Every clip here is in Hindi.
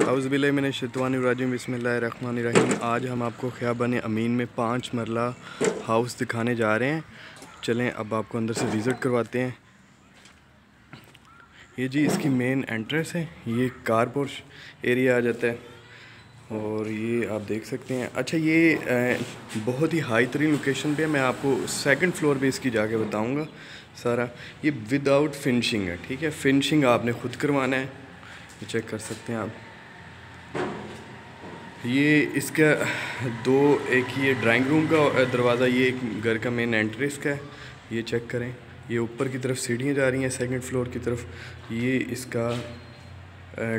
औज़ुबिल्लाहिमिनश्शैतानिर्रजीम बिस्मिल्लाहिर्रहमानिर्रहीम। आज हम आपको ख़ियाबान अमीन में 5 मरला हाउस दिखाने जा रहे हैं। चलें अब आपको अंदर से विज़िट करवाते हैं। ये जी इसकी मेन एंट्रेंस है, ये कारपोर्श एरिया आ जाता है और ये आप देख सकते हैं। अच्छा ये बहुत ही हाई तरीन लोकेशन पे है। मैं आपको सेकंड फ्लोर पे इसकी जाके बताऊंगा सारा। ये विदाउट फिनिशिंग है, ठीक है। फिनिशिंग आपने खुद करवाना है, ये चेक कर सकते हैं आप। ये इसका एक ये ड्राइंग रूम का दरवाज़ा, ये एक घर का मेन एंट्रेंस का है, ये चेक करें। ये ऊपर की तरफ सीढ़ियाँ जा रही हैं सेकंड फ्लोर की तरफ। ये इसका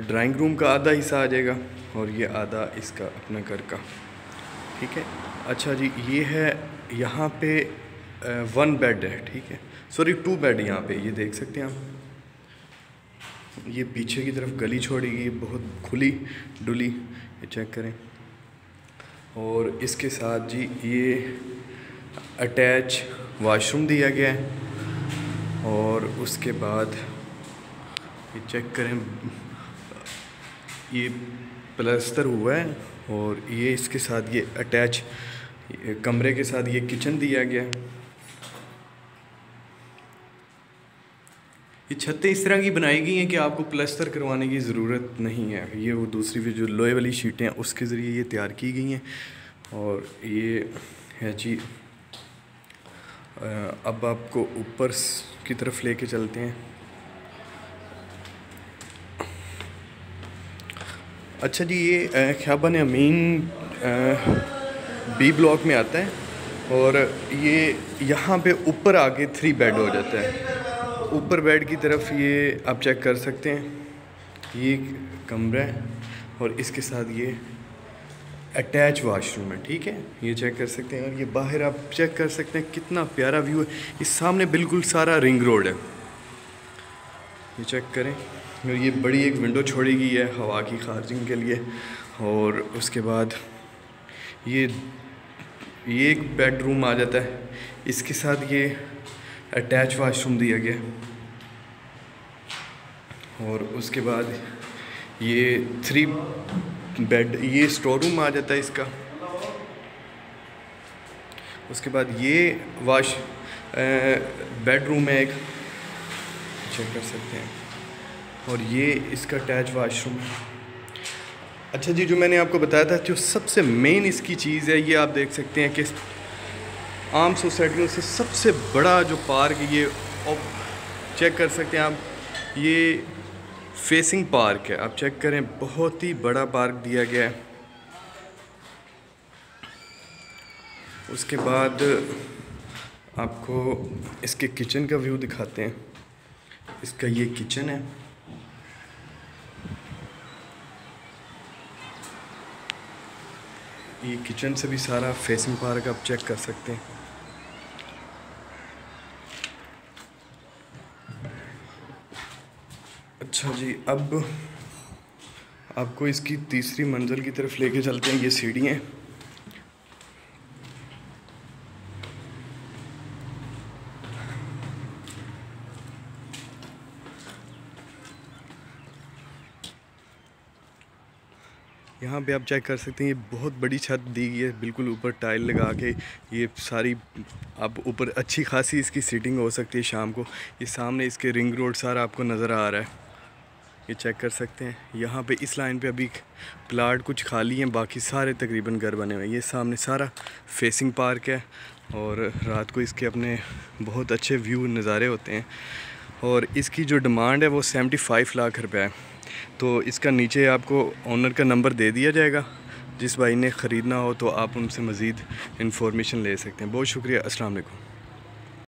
ड्राइंग रूम का आधा हिस्सा आ जाएगा और ये आधा इसका अपना घर का, ठीक है। अच्छा जी, ये है यहाँ पे 1 बेड है, ठीक है, सॉरी 2 बेड यहाँ पे, ये देख सकते हैं आप। ये पीछे की तरफ गली छोड़ी गई, बहुत खुली डुली, ये चेक करें। और इसके साथ जी ये अटैच वॉशरूम दिया गया है और उसके बाद ये चेक करें, ये प्लास्टर हुआ है और ये इसके साथ ये अटैच कमरे के साथ ये किचन दिया गया है। ये छतें इस तरह की बनाई गई हैं कि आपको प्लास्टर करवाने की ज़रूरत नहीं है। ये वो दूसरी जो लोहे वाली शीटें हैं उसके ज़रिए ये तैयार की गई हैं। और ये है जी, अब आपको ऊपर की तरफ लेके चलते हैं। अच्छा जी, ये ख़ियाबान अमीन बी ब्लॉक में आता है और ये यहाँ पे ऊपर आके 3 बेड हो जाता है। ऊपर बेड की तरफ ये आप चेक कर सकते हैं, ये कमरा है और इसके साथ ये अटैच वॉशरूम है, ठीक है, ये चेक कर सकते हैं। और ये बाहर आप चेक कर सकते हैं कितना प्यारा व्यू है। इस सामने बिल्कुल सारा रिंग रोड है, ये चेक करें। और ये बड़ी एक विंडो छोड़ी गई है हवा की खारिजिंग के लिए। और उसके बाद ये एक बेडरूम आ जाता है, इसके साथ ये अटैच वॉशरूम दिया गया। और उसके बाद ये 3 बेड, ये स्टोर रूम आ जाता है इसका। उसके बाद ये बेडरूम है एक, चेक कर सकते हैं। और ये इसका अटैच वाशरूम। अच्छा जी, जो मैंने आपको बताया था, जो सबसे मेन इसकी चीज़ है, ये आप देख सकते हैं कि आम सोसाइटियों से सबसे बड़ा जो पार्क, ये चेक कर सकते हैं आप, ये फेसिंग पार्क है। आप चेक करें, बहुत ही बड़ा पार्क दिया गया है। उसके बाद आपको इसके किचन का व्यू दिखाते हैं। इसका ये किचन है, ये किचन से भी सारा फेसिंग पार्क आप चेक कर सकते हैं। अच्छा जी, अब आपको इसकी तीसरी मंजिल की तरफ लेके चलते हैं। ये सीढ़ियाँ हैं, यहाँ पे आप चेक कर सकते हैं। ये बहुत बड़ी छत दी गई है, बिल्कुल ऊपर टाइल लगा के। ये सारी अब ऊपर अच्छी खासी इसकी सीटिंग हो सकती है शाम को। ये सामने इसके रिंग रोड सारा आपको नज़र आ रहा है, ये चेक कर सकते हैं। यहाँ पे इस लाइन पे अभी प्लाट कुछ खाली हैं, बाकी सारे तकरीबन घर बने हुए हैं। ये सामने सारा फेसिंग पार्क है और रात को इसके अपने बहुत अच्छे व्यू नज़ारे होते हैं। और इसकी जो डिमांड है वो 75 लाख रुपए है। तो इसका नीचे आपको ओनर का नंबर दे दिया जाएगा, जिस भाई ने ख़रीदना हो तो आप उनसे मज़ीद इन्फॉर्मेशन ले सकते हैं। बहुत शुक्रिया, अस्सलाम वालेकुम।